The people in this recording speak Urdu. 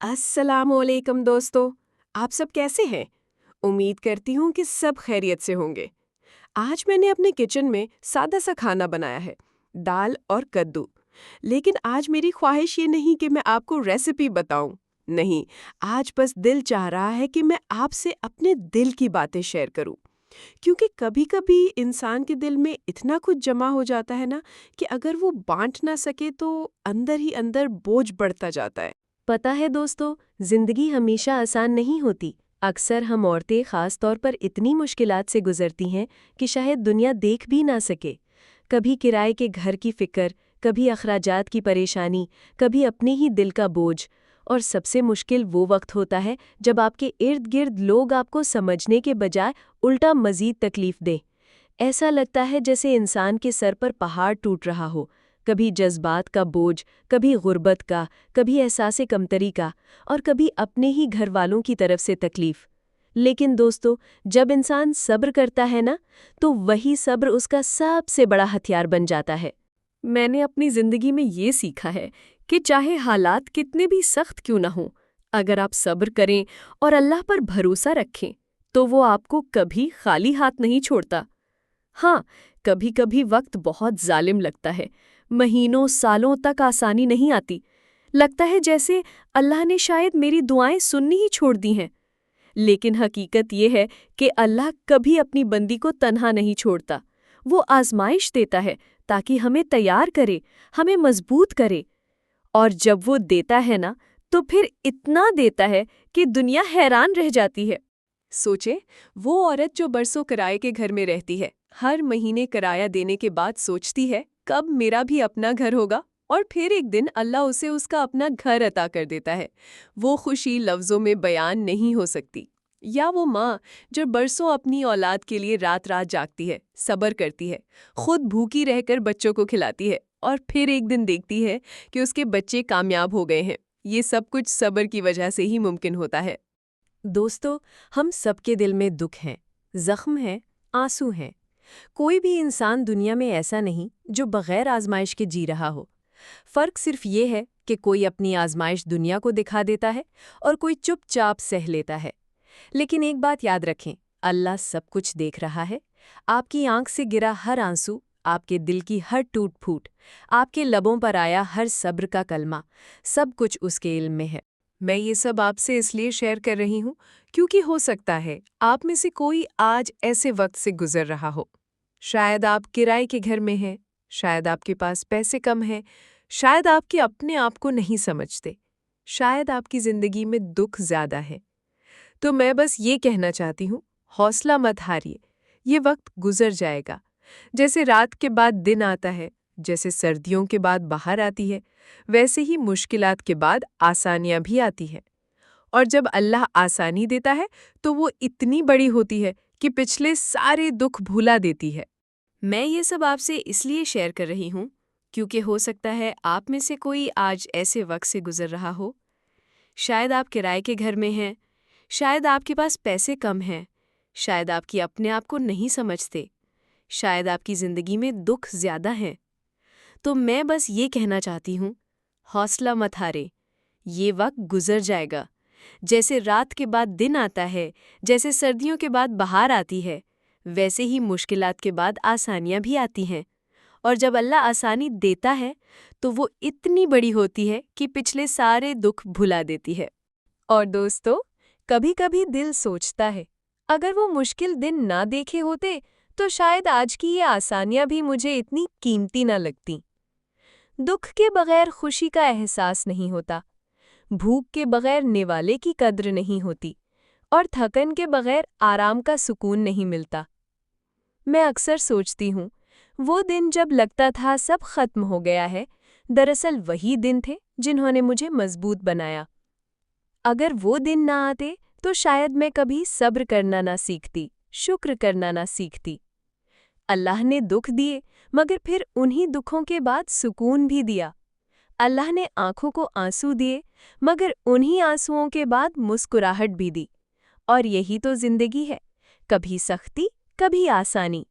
السلام علیکم دوستو، آپ سب کیسے ہیں؟ امید کرتی ہوں کہ سب خیریت سے ہوں گے۔ آج میں نے اپنے کچن میں سادہ سا کھانا بنایا ہے، دال اور کدو۔ لیکن آج میری خواہش یہ نہیں کہ میں آپ کو ریسیپی بتاؤں، نہیں، آج بس دل چاہ رہا ہے کہ میں آپ سے اپنے دل کی باتیں شیئر کروں، کیونکہ کبھی کبھی انسان کے دل میں اتنا کچھ جمع ہو جاتا ہے نا کہ اگر وہ بانٹ نہ سکے تو اندر ہی اندر بوجھ بڑھتا جاتا ہے۔ پتہ ہے دوستو، زندگی ہمیشہ آسان نہیں ہوتی۔ اکثر ہم عورتیں خاص طور پر اتنی مشکلات سے گزرتی ہیں کہ شاید دنیا دیکھ بھی نہ سکے۔ کبھی کرائے کے گھر کی فکر، کبھی اخراجات کی پریشانی، کبھی اپنے ہی دل کا بوجھ، اور سب سے مشکل وہ وقت ہوتا ہے جب آپ کے ارد گرد لوگ آپ کو سمجھنے کے بجائے الٹا مزید تکلیف دیں۔ ایسا لگتا ہے جیسے انسان کے سر پر پہاڑ ٹوٹ رہا ہو، کبھی جذبات کا بوجھ، کبھی غربت کا، کبھی احساس کمتری کا، اور کبھی اپنے ہی گھر والوں کی طرف سے تکلیف۔ لیکن دوستو، جب انسان صبر کرتا ہے نا، تو وہی صبر اس کا سب سے بڑا ہتھیار بن جاتا ہے۔ میں نے اپنی زندگی میں یہ سیکھا ہے کہ چاہے حالات کتنے بھی سخت کیوں نہ ہوں، اگر آپ صبر کریں اور اللہ پر بھروسہ رکھیں تو وہ آپ کو کبھی خالی ہاتھ نہیں چھوڑتا۔ ہاں، کبھی کبھی وقت بہت ظالم لگتا ہے، مہینوں سالوں تک آسانی نہیں آتی، لگتا ہے جیسے اللہ نے شاید میری دعائیں سننی ہی چھوڑ دی ہیں۔ لیکن حقیقت یہ ہے کہ اللہ کبھی اپنی بندی کو تنہا نہیں چھوڑتا۔ وہ آزمائش دیتا ہے تاکہ ہمیں تیار کرے، ہمیں مضبوط کرے، اور جب وہ دیتا ہے نا تو پھر اتنا دیتا ہے کہ دنیا حیران رہ جاتی ہے۔ سوچیں، وہ عورت جو برسوں کرائے کے گھر میں رہتی ہے، ہر مہینے کرایہ دینے کے بعد سوچتی ہے کب میرا بھی اپنا گھر ہوگا، اور پھر ایک دن اللہ اسے اس کا اپنا گھر عطا کر دیتا ہے۔ وہ خوشی لفظوں میں بیان نہیں ہو سکتی۔ یا وہ ماں جو برسوں اپنی اولاد کے لیے رات رات جاگتی ہے، صبر کرتی ہے، خود بھوکی رہ کر بچوں کو کھلاتی ہے، اور پھر ایک دن دیکھتی ہے کہ اس کے بچے کامیاب ہو گئے ہیں۔ یہ سب کچھ صبر کی وجہ سے ہی ممکن ہوتا ہے۔ دوستو، ہم سب کے دل میں دکھ ہیں، زخم ہیں، آنسو ہیں۔ کوئی بھی انسان دنیا میں ایسا نہیں جو بغیر آزمائش کے جی رہا ہو۔ فرق صرف یہ ہے کہ کوئی اپنی آزمائش دنیا کو دکھا دیتا ہے اور کوئی چپ چاپ سہ لیتا ہے۔ لیکن ایک بات یاد رکھیں، اللہ سب کچھ دیکھ رہا ہے۔ آپ کی آنکھ سے گرا ہر آنسو، آپ کے دل کی ہر ٹوٹ پھوٹ، آپ کے لبوں پر آیا ہر صبر کا کلمہ، سب کچھ اس کے علم میں ہے۔ میں یہ سب آپ سے اس لیے شیئر کر رہی ہوں کیونکہ ہو سکتا ہے آپ میں سے کوئی آج ایسے وقت سے گزر رہا ہو۔ شاید آپ کرائے کے گھر میں ہیں، شاید آپ کے پاس پیسے کم ہیں، شاید آپ کے اپنے آپ کو نہیں سمجھتے، شاید آپ کی زندگی میں دکھ زیادہ ہے۔ تو میں بس یہ کہنا چاہتی ہوں، حوصلہ مت ہاریے، یہ وقت گزر جائے گا۔ جیسے رات کے بعد دن آتا ہے، جیسے سردیوں کے بعد بہار آتی ہے، ویسے ہی مشکلات کے بعد آسانیاں بھی آتی ہیں۔ اور جب اللہ آسانی دیتا ہے تو وہ اتنی بڑی ہوتی ہے کہ پچھلے سارے دکھ بھولا دیتی ہے۔ میں یہ سب آپ سے اس لیے شیئر کر رہی ہوں کیونکہ ہو سکتا ہے آپ میں سے کوئی آج ایسے وقت سے گزر رہا ہو۔ شاید آپ کرائے کے گھر میں ہیں، شاید آپ کے پاس پیسے کم ہیں، شاید آپ کی اپنے آپ کو نہیں سمجھتے، شاید آپ کی زندگی میں دکھ زیادہ ہیں۔ تو میں بس یہ کہنا چاہتی ہوں، حوصلہ مت ہارے، یہ وقت گزر جائے گا۔ جیسے رات کے بعد دن آتا ہے، جیسے سردیوں کے بعد بہار آتی ہے، ویسے ہی مشکلات کے بعد آسانیاں بھی آتی ہیں۔ اور جب اللہ آسانی دیتا ہے تو وہ اتنی بڑی ہوتی ہے کہ پچھلے سارے دکھ بھلا دیتی ہے۔ اور دوستو، کبھی کبھی دل سوچتا ہے، اگر وہ مشکل دن نہ دیکھے ہوتے تو شاید آج کی یہ آسانیاں بھی مجھے اتنی قیمتی نہ لگتیں۔ دکھ کے بغیر خوشی کا احساس نہیں ہوتا، بھوک کے بغیر نوالے کی قدر نہیں ہوتی، اور تھکن کے بغیر آرام کا سکون نہیں ملتا۔ میں اکثر سوچتی ہوں، وہ دن جب لگتا تھا سب ختم ہو گیا ہے، دراصل وہی دن تھے جنہوں نے مجھے مضبوط بنایا۔ اگر وہ دن نہ آتے تو شاید میں کبھی صبر کرنا نہ سیکھتی، شکر کرنا نہ سیکھتی۔ اللہ نے دکھ دیے، مگر پھر انہی دکھوں کے بعد سکون بھی دیا۔ اللہ نے آنکھوں کو آنسو دیے، مگر انہی آنسوؤں کے بعد مسکراہٹ بھی دی۔ اور یہی تو زندگی ہے، کبھی سختی، کبھی آسانی،